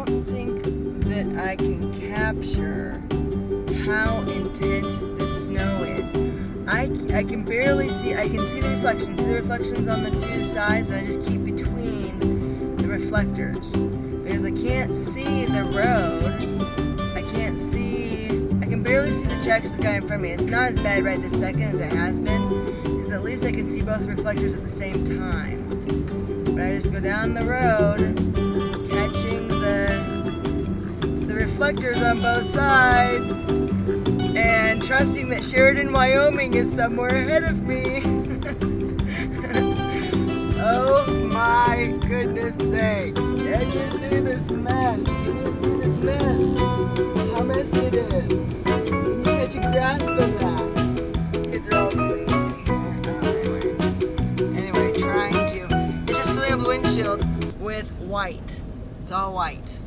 don't think that I can capture how intense the snow is. I can barely see, I can see the reflections. See the reflections on the two sides, and I just keep between the reflectors. Because I can't see the road. I can barely see the tracks of the guy in front of me. It's not as bad right this second as it has been, because at least I can see both reflectors at the same time. But I just go down the road, catching the reflectors on both sides, and trusting that Sheridan, Wyoming is somewhere ahead of me. Oh my goodness sakes. Can you see this mess? Can you see this mess? How messy it is. Can you catch a grasp of that? Kids are all sleeping here. Anyway, trying to. It's just filling up the windshield with white. It's all white.